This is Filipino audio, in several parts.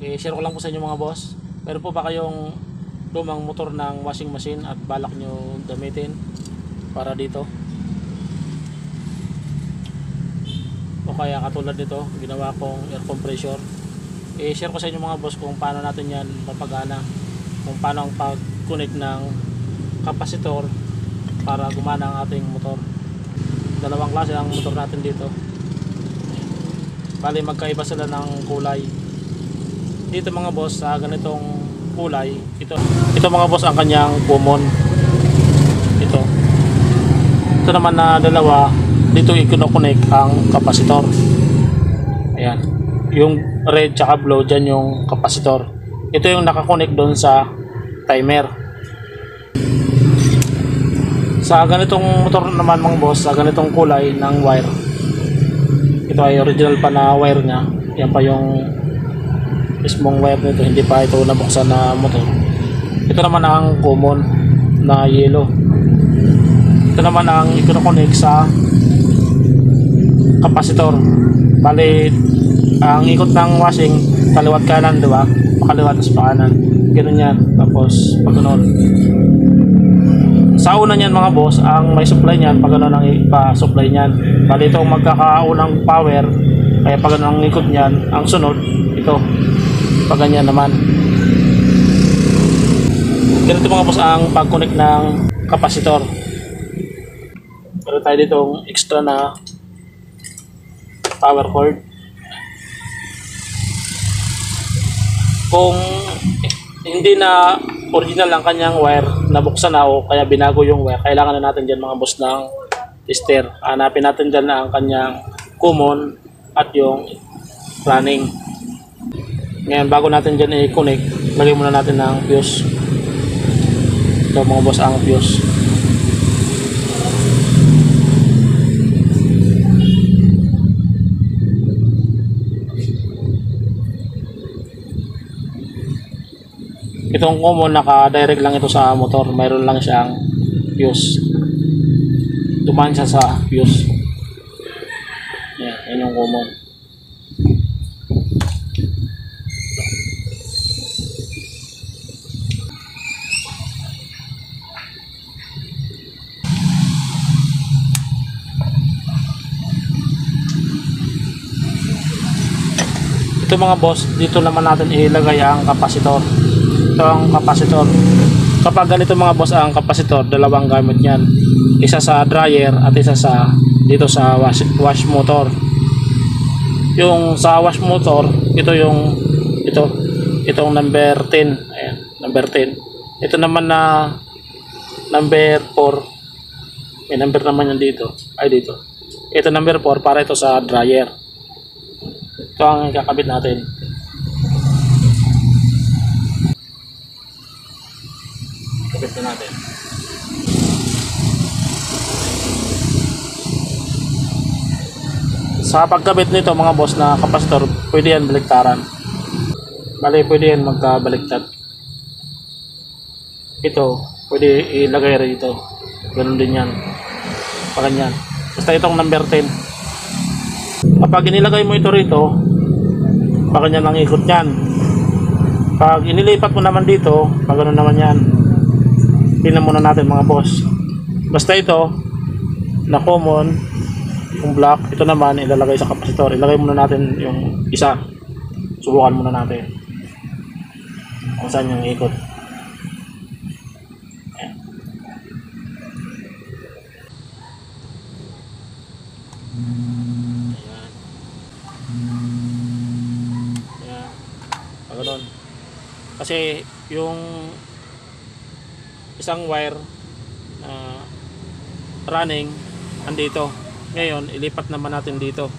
I-share ko lang po sa inyo mga boss. Meron po ba kayong lumang motor ng washing machine at balak nyo gamitin para dito? O kaya katulad nito, ginawa kong air compressor. I-share ko sa inyo mga boss kung paano natin yan papagana, kung paano ang pag-connect ng kapasitor para gumana ang ating motor. Dalawang klase ang motor natin dito. Bali magkaiba sila ng kulay. Dito mga boss, sa ganitong kulay, ito mga boss ang kanyang common. Ito naman na dalawa, dito i-connect ang kapasitor. Ayan, yung red tsaka blue, dyan yung kapasitor. Ito yung nakakonect doon sa timer. Sa ganitong motor naman mga boss, sa ganitong kulay ng wire, ito ay original pa na wire nya. Yan pa yung mismong wire nito, hindi pa ito nabuksan na motor. Ito naman ang common na yellow. Ito naman ang i-connect sa kapasitor. Bali ang ikot ng washing kaliwat kanan, di ba? Pakaliwat sa pakanan. Ganun yan. Tapos pag ganun. Sa una niyan mga boss, ang may supply niyan, pag ganun ang ipa-supply niyan. Bali ito ang magkakaunang power. Kaya pag ganun ang ikot niyan, ang sunod ito. Pag ganyan naman. Ganito mga boss ang pag-connect ng kapasitor. Meron tayo ditong extra na power cord. Kung hindi na original ang kanyang wire, nabuksan na o kaya binago yung wire, kailangan na natin dyan mga boss ng tester. Hanapin natin dyan na ang kanyang common at yung running. Ngayon bago natin dyan i-connect, lagay muna natin ng fuse. Ito mga boss ang fuse. Itong common, naka-direct lang ito sa motor. Mayroon lang siyang fuse. Tumaan siya sa fuse. Yan yung common. Ito mga boss, dito naman natin ilagay ang kapasitor. Ito ang kapasitor. Kapag ganito mga boss ang kapasitor, dalawang gamit yan. Isa sa dryer at isa sa dito sa wash motor. Yung sa wash motor, itong number 10. Ayan, number 10. Ito naman na number 4. May number naman yan dito. Ay dito. Ito number 4 para ito sa dryer. Ito ang kakabit natin. Kabit na natin. Sa pagkabit nito mga boss na kapasitor, pwede yan baliktaran. Bali pwede yan magkabaliktad. Ito pwede ilagay rito. Ganun din yan. Paganyan. Basta itong number 10. Kapag inilagay mo ito rito, paganyan ang ikot yan. Pag inilipat mo naman dito, pag ganun naman yan. Tingnan muna natin mga boss. Basta ito na common, yung black, ito naman ilalagay sa kapasitor. Ilagay muna natin yung isa. Subukan muna natin kung saan yung ikot. Ayan. Ayan. Pag ganun. Kasi yung isang wire running andito. Ngayon ilipat naman natin dito.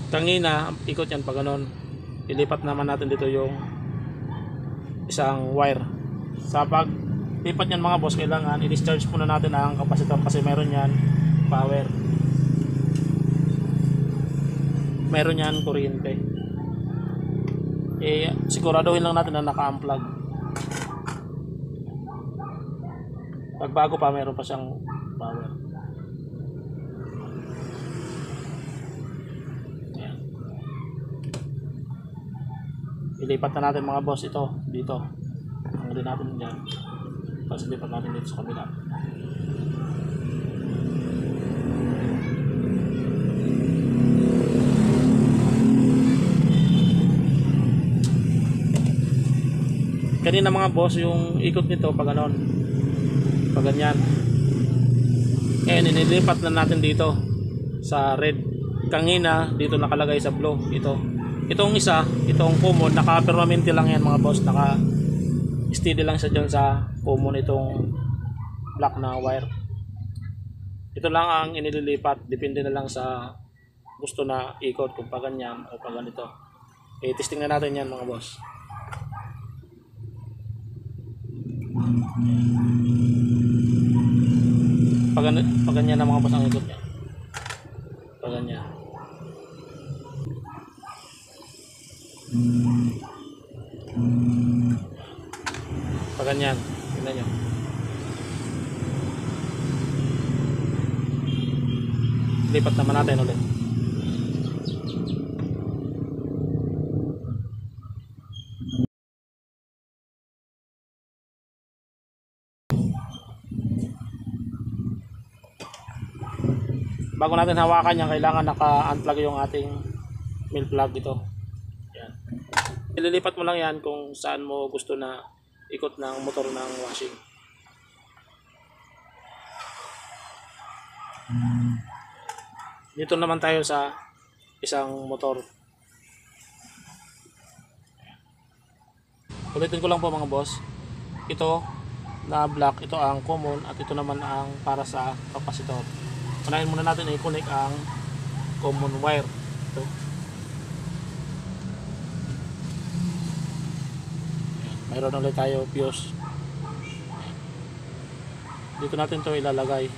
Tangina ikot yan pag ganun. Ilipat naman natin dito yung isang wire. Sa pag lipat yan mga boss, kailangan i-discharge muna natin ang kapasitor kasi meron yan power, meron yan kuryente. Siguraduhin lang natin na naka-unplug. Pagbago pa meron pa siyang power. Ayan. ilipat na natin mga boss ito dito. Tanggalin natin dyan. Tapos ilipat natin dito sa kabila. Kanina mga boss, yung ikot nito pag ganon, pag ganyan. Ngayon inilipat na natin dito sa red. Kanina dito nakalagay sa blue. Itong isa, itong common, naka-permanente lang yan mga boss, naka steady lang siya dyan sa common, itong black na wire. Ito lang ang inililipat, depende na lang sa gusto na ikot, kung pa ganyan o pa ganito. Testing na natin yan mga boss. Pag ganyan na mga boss ang ikot niya. Pag ganyan. Pag ganyan. Tignan nyo. Lipat naman natin ulit. Bago natin hawakan yan, kailangan naka-unplug yung ating main plug ito. Yan. Ililipat mo lang yan kung saan mo gusto na ikot ng motor ng washing. Dito naman tayo sa isang motor. Ulitin ko lang po mga boss. Ito na black, ito ang common at ito naman ang para sa capacitor. Unahin muna natin i-connect ang common wire. Ito. Mayroon ulit tayo fuse. Dito natin ito ilalagay.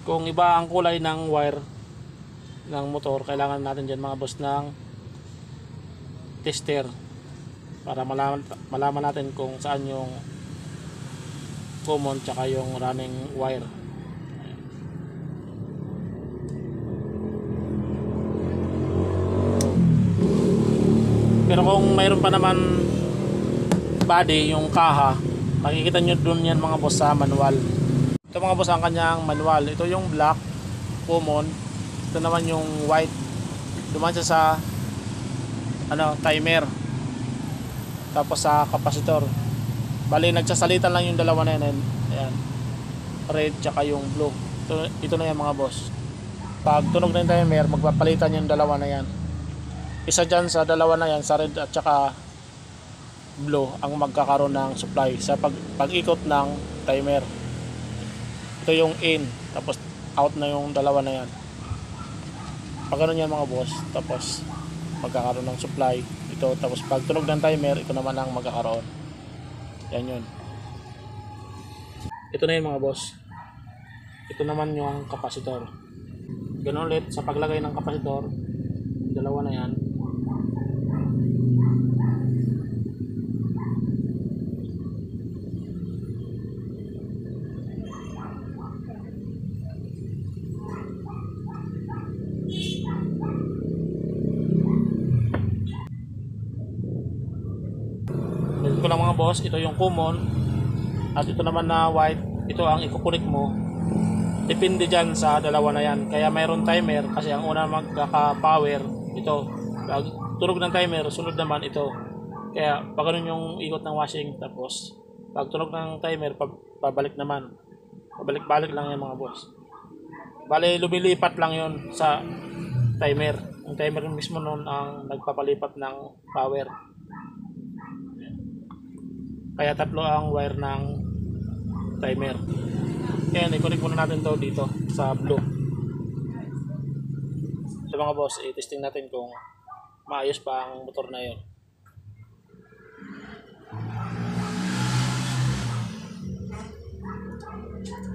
Kung iba ang kulay ng wire ng motor, kailangan natin dyan mga boss ng tester para malaman natin kung saan yung common tsaka yung running wire. Pero kung mayroon pa naman body, yung kaha, makikita nyo dun yan mga boss sa manual. Ito mga boss ang kanyang manual. Ito yung black common, ito naman yung white. Dumaan siya sa timer, tapos sa capacitor. Bali nagsasalita lang yung dalawa na yan. Ayan, red tsaka yung blue. Ito na yan mga boss. Pag tunog na yung timer, magpapalitan yung dalawa na yan. Isa dyan sa dalawa na yan, sa red at tsaka blue, ang magkakaroon ng supply sa pag-ikot ng timer. Ito yung in, tapos out na yung dalawa na yan. Pag ganun yan mga boss, tapos magkakaroon ng supply ito, tapos pag tunog ng timer, ito naman ang magkakaroon. Yan yun. Ito na yun mga boss. Ito naman yung capacitor. Ganun ulit sa paglagay ng capacitor, dalawa na yan. Ito lang mga boss, ito yung common at ito naman na white, ito ang ikukunik mo. Depende dyan sa dalawa na yan. Kaya mayroon timer kasi ang una magkaka-power ito. Pag tunog ng timer, sunod naman ito. Kaya pag ganun yung ikot ng washing, tapos pag tunog ng timer, pabalik naman. Pabalik-balik lang yan mga boss. Bale, lumilipat lang yon sa timer. Ang timer mismo nun ang nagpapalipat ng power. Kaya tatlo ang wire ng timer. Kaya i-connect muna natin to dito sa blue. Ito mga boss, i-testing natin kung maayos pa ang motor na yun.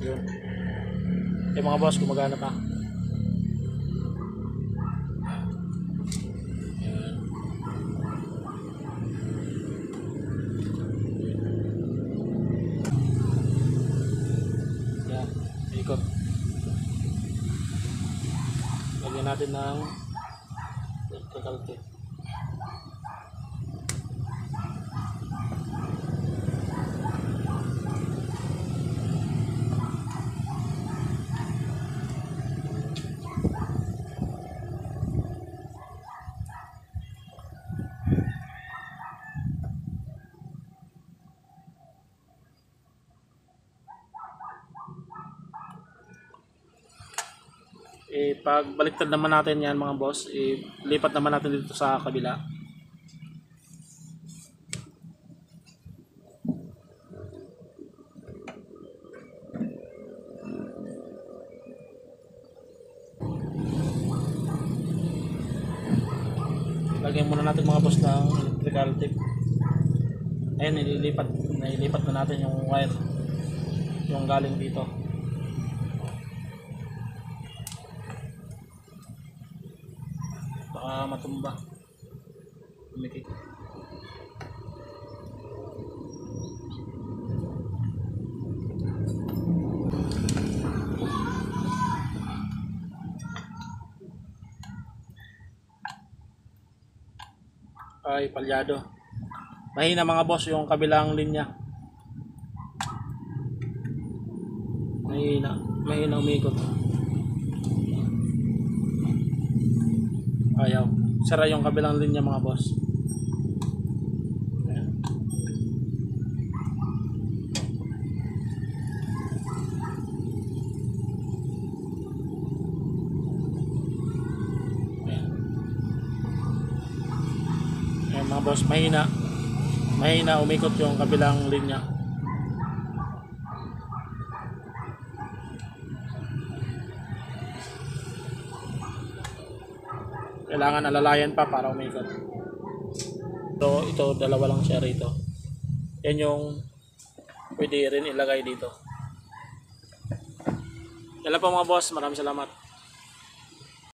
Yun. Ito mga boss, gumagana pa. natin ng electrical tape. Pag baliktad naman natin yan mga boss, lipat naman natin dito sa kabila. Lagyan muna natin mga boss ng electrical tape. Ayan, nililipat na natin yung wire yung galing dito. Baka matumba, umikit. Ay, palyado. Mahina mga boss yung kabilang linya. Mahina umikot. Ayaw. Sira yung kabilang linya mga boss. Ayan. Ayan mga boss, mahina umikot yung kabilang linya. Kailangan alalayan pa para umikot. So ito, dalawa lang siya rito. Yan yung pwede rin ilagay dito. Yan lang po mga boss, maraming salamat.